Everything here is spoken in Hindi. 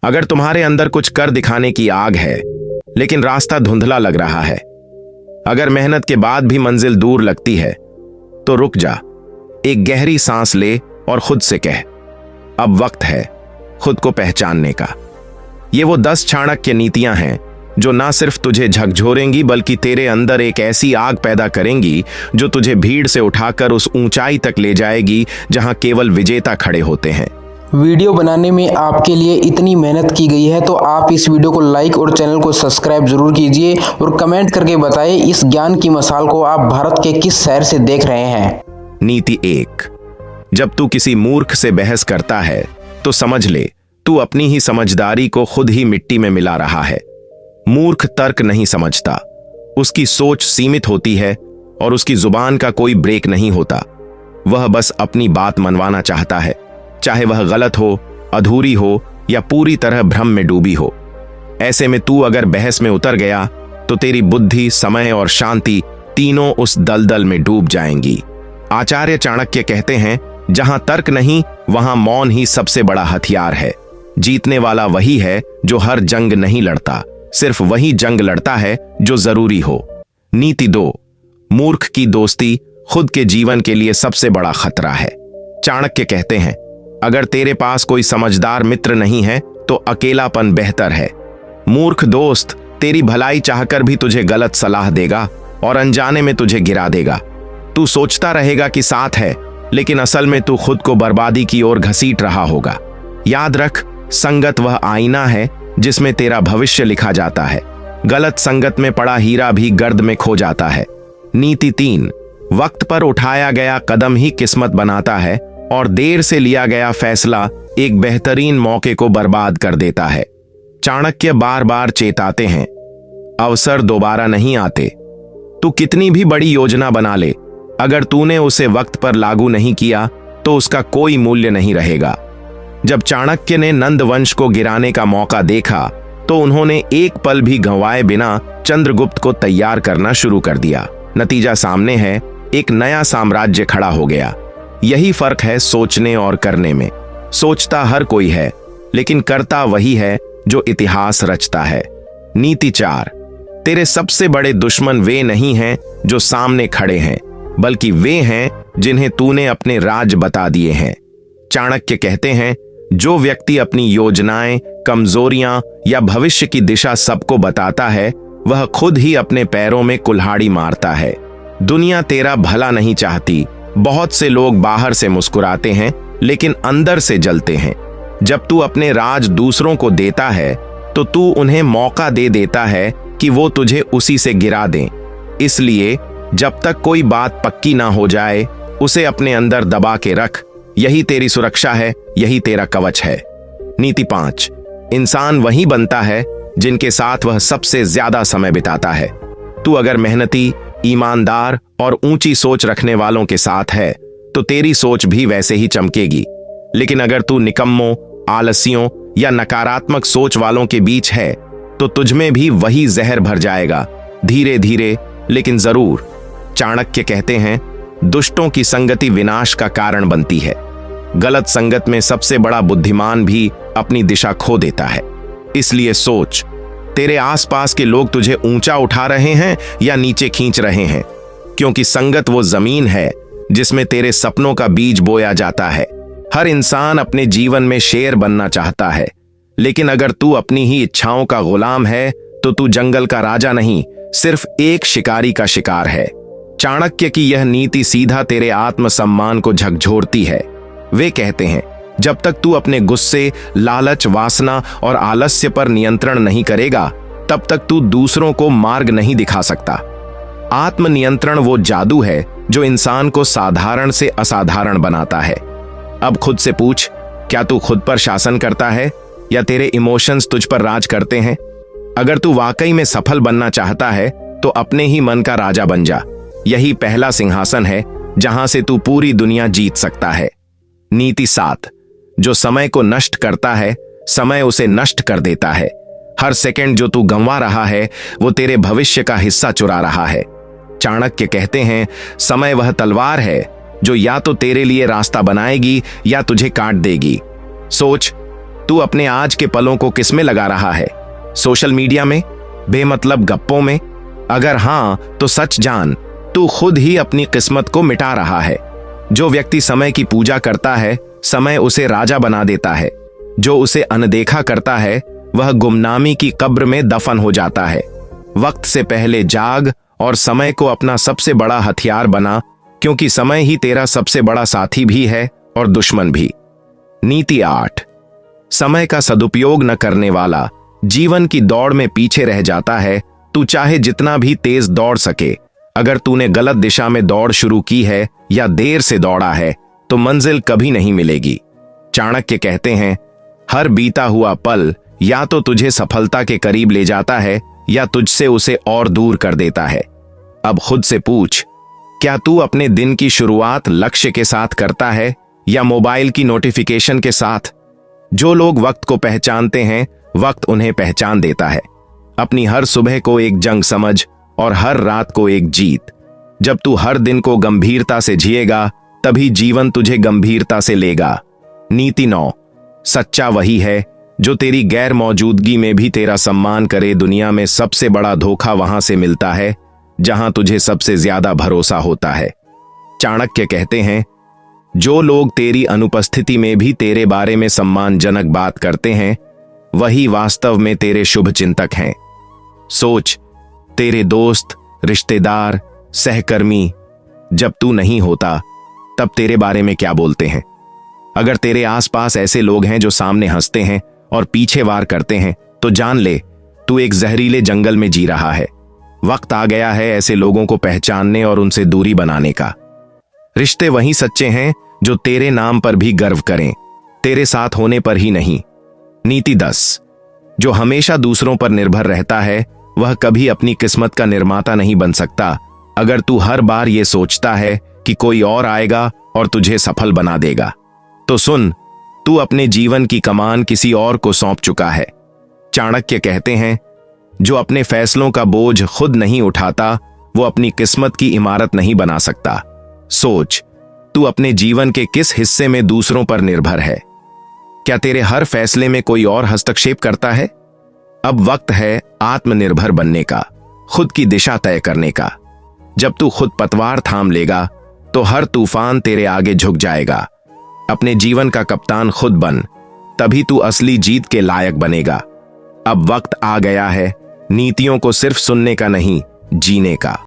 अगर तुम्हारे अंदर कुछ कर दिखाने की आग है लेकिन रास्ता धुंधला लग रहा है, अगर मेहनत के बाद भी मंजिल दूर लगती है, तो रुक जा, एक गहरी सांस ले और खुद से कह, अब वक्त है खुद को पहचानने का। ये वो 10 चाणक्य नीतियां हैं जो ना सिर्फ तुझे झकझोरेंगी बल्कि तेरे अंदर एक ऐसी आग पैदा करेंगी जो तुझे भीड़ से उठाकर उस ऊंचाई तक ले जाएगी जहां केवल विजेता खड़े होते हैं। वीडियो बनाने में आपके लिए इतनी मेहनत की गई है तो आप इस वीडियो को लाइक और चैनल को सब्सक्राइब जरूर कीजिए और कमेंट करके बताएं इस ज्ञान की मसाल को आप भारत के किस शहर से देख रहे हैं। नीति 1। जब तू किसी मूर्ख से बहस करता है तो समझ ले तू अपनी ही समझदारी को खुद ही मिट्टी में मिला रहा है। मूर्ख तर्क नहीं समझता, उसकी सोच सीमित होती है और उसकी जुबान का कोई ब्रेक नहीं होता। वह बस अपनी बात मनवाना चाहता है, चाहे वह गलत हो, अधूरी हो या पूरी तरह भ्रम में डूबी हो। ऐसे में तू अगर बहस में उतर गया तो तेरी बुद्धि, समय और शांति तीनों उस दलदल में डूब जाएंगी। आचार्य चाणक्य कहते हैं, जहां तर्क नहीं वहां मौन ही सबसे बड़ा हथियार है। जीतने वाला वही है जो हर जंग नहीं लड़ता, सिर्फ वही जंग लड़ता है जो जरूरी हो। नीति 2। मूर्ख की दोस्ती खुद के जीवन के लिए सबसे बड़ा खतरा है। चाणक्य कहते हैं, अगर तेरे पास कोई समझदार मित्र नहीं है तो अकेलापन बेहतर है। मूर्ख दोस्त तेरी भलाई चाहकर भी तुझे गलत सलाह देगा और अनजाने में तुझे गिरा देगा। तू सोचता रहेगा कि साथ है, लेकिन असल में तू खुद को बर्बादी की ओर घसीट रहा होगा। याद रख, संगत वह आईना है जिसमें तेरा भविष्य लिखा जाता है। गलत संगत में पड़ा हीरा भी गर्द में खो जाता है। नीति 3। वक्त पर उठाया गया कदम ही किस्मत बनाता है और देर से लिया गया फैसला एक बेहतरीन मौके को बर्बाद कर देता है। चाणक्य बार बार चेताते हैं, अवसर दोबारा नहीं आते। तू कितनी भी बड़ी योजना बना ले, अगर तूने उसे वक्त पर लागू नहीं किया तो उसका कोई मूल्य नहीं रहेगा। जब चाणक्य ने नंद वंश को गिराने का मौका देखा तो उन्होंने एक पल भी गंवाए बिना चंद्रगुप्त को तैयार करना शुरू कर दिया। नतीजा सामने है, एक नया साम्राज्य खड़ा हो गया। यही फर्क है सोचने और करने में। सोचता हर कोई है, लेकिन करता वही है जो इतिहास रचता है। नीति 4। तेरे सबसे बड़े दुश्मन वे नहीं हैं जो सामने खड़े हैं, बल्कि वे हैं जिन्हें तूने अपने राज बता दिए हैं। चाणक्य कहते हैं, जो व्यक्ति अपनी योजनाएं, कमजोरियां या भविष्य की दिशा सबको बताता है, वह खुद ही अपने पैरों में कुल्हाड़ी मारता है। दुनिया तेरा भला नहीं चाहती। बहुत से लोग बाहर से मुस्कुराते हैं लेकिन अंदर से जलते हैं। जब तू अपने राज दूसरों को देता है तो तू उन्हें मौका दे देता है कि वो तुझे उसी से गिरा दें। इसलिए जब तक कोई बात पक्की ना हो जाए उसे अपने अंदर दबा के रख। यही तेरी सुरक्षा है, यही तेरा कवच है। नीति 5। इंसान वही बनता है जिनके साथ वह सबसे ज्यादा समय बिताता है। तू अगर मेहनती, ईमानदार और ऊंची सोच रखने वालों के साथ है तो तेरी सोच भी वैसे ही चमकेगी। लेकिन अगर तू निकम्मों, आलसियों या नकारात्मक सोच वालों के बीच है तो तुझमें भी वही जहर भर जाएगा, धीरे धीरे लेकिन जरूर। चाणक्य कहते हैं, दुष्टों की संगति विनाश का कारण बनती है। गलत संगत में सबसे बड़ा बुद्धिमान भी अपनी दिशा खो देता है। इसलिए सोच, तेरे आसपास के लोग तुझे ऊंचा उठा रहे हैं या नीचे खींच रहे हैं, क्योंकि संगत वो जमीन है जिसमें तेरे सपनों का बीज बोया जाता है। हर इंसान अपने जीवन में शेर बनना चाहता है, लेकिन अगर तू अपनी ही इच्छाओं का गुलाम है तो तू जंगल का राजा नहीं, सिर्फ एक शिकारी का शिकार है। चाणक्य की यह नीति सीधा तेरे आत्मसम्मान को झकझोरती है। वे कहते हैं, जब तक तू अपने गुस्से, लालच, वासना और आलस्य पर नियंत्रण नहीं करेगा तब तक तू दूसरों को मार्ग नहीं दिखा सकता। आत्मनियंत्रण वो जादू है जो इंसान को साधारण से असाधारण बनाता है। अब खुद से पूछ, क्या तू खुद पर शासन करता है या तेरे इमोशंस तुझ पर राज करते हैं? अगर तू वाकई में सफल बनना चाहता है तो अपने ही मन का राजा बन जा। यही पहला सिंहासन है जहां से तू पूरी दुनिया जीत सकता है। नीति 7। जो समय को नष्ट करता है, समय उसे नष्ट कर देता है। हर सेकंड जो तू गंवा रहा है वो तेरे भविष्य का हिस्सा चुरा रहा है। चाणक्य कहते हैं, समय वह तलवार है जो या तो तेरे लिए रास्ता बनाएगी या तुझे काट देगी। सोच, तू अपने आज के पलों को किसमें लगा रहा है? सोशल मीडिया में? बेमतलब गप्पों में? अगर हां, तो सच जान, तू खुद ही अपनी किस्मत को मिटा रहा है। जो व्यक्ति समय की पूजा करता है, समय उसे राजा बना देता है। जो उसे अनदेखा करता है, वह गुमनामी की कब्र में दफन हो जाता है। वक्त से पहले जाग और समय को अपना सबसे बड़ा हथियार बना, क्योंकि समय ही तेरा सबसे बड़ा साथी भी है और दुश्मन भी। नीति 8। समय का सदुपयोग न करने वाला जीवन की दौड़ में पीछे रह जाता है। तू चाहे जितना भी तेज दौड़ सके, अगर तूने गलत दिशा में दौड़ शुरू की है या देर से दौड़ा है, तो मंजिल कभी नहीं मिलेगी। चाणक्य कहते हैं, हर बीता हुआ पल या तो तुझे सफलता के करीब ले जाता है या तुझसे उसे और दूर कर देता है। अब खुद से पूछ, क्या तू अपने दिन की शुरुआत लक्ष्य के साथ करता है या मोबाइल की नोटिफिकेशन के साथ? जो लोग वक्त को पहचानते हैं, वक्त उन्हें पहचान देता है। अपनी हर सुबह को एक जंग समझ और हर रात को एक जीत। जब तू हर दिन को गंभीरता से जिएगा, तभी जीवन तुझे गंभीरता से लेगा। नीति 9। सच्चा वही है जो तेरी गैर मौजूदगी में भी तेरा सम्मान करे। दुनिया में सबसे बड़ा धोखा वहां से मिलता है जहां तुझे सबसे ज्यादा भरोसा होता है। चाणक्य कहते हैं, जो लोग तेरी अनुपस्थिति में भी तेरे बारे में सम्मानजनक बात करते हैं, वही वास्तव में तेरे शुभ चिंतक हैं। सोच, तेरे दोस्त, रिश्तेदार, सहकर्मी, जब तू नहीं होता तब तेरे बारे में क्या बोलते हैं? अगर तेरे आसपास ऐसे लोग हैं जो सामने हंसते हैं और पीछे वार करते हैं, तो जान ले तू एक जहरीले जंगल में जी रहा है। वक्त आ गया है ऐसे लोगों को पहचानने और उनसे दूरी बनाने का। रिश्ते वही सच्चे हैं जो तेरे नाम पर भी गर्व करें, तेरे साथ होने पर ही नहीं। नीति 10। जो हमेशा दूसरों पर निर्भर रहता है, वह कभी अपनी किस्मत का निर्माता नहीं बन सकता। अगर तू हर बार ये सोचता है कि कोई और आएगा और तुझे सफल बना देगा, तो सुन, तू अपने जीवन की कमान किसी और को सौंप चुका है। चाणक्य कहते हैं, जो अपने फैसलों का बोझ खुद नहीं उठाता, वो अपनी किस्मत की इमारत नहीं बना सकता। सोच, तू अपने जीवन के किस हिस्से में दूसरों पर निर्भर है? क्या तेरे हर फैसले में कोई और हस्तक्षेप करता है? अब वक्त है आत्मनिर्भर बनने का, खुद की दिशा तय करने का। जब तू खुद पतवार थाम लेगा, तो हर तूफान तेरे आगे झुक जाएगा। अपने जीवन का कप्तान खुद बन, तभी तू असली जीत के लायक बनेगा। अब वक्त आ गया है नीतियों को सिर्फ सुनने का नहीं, जीने का।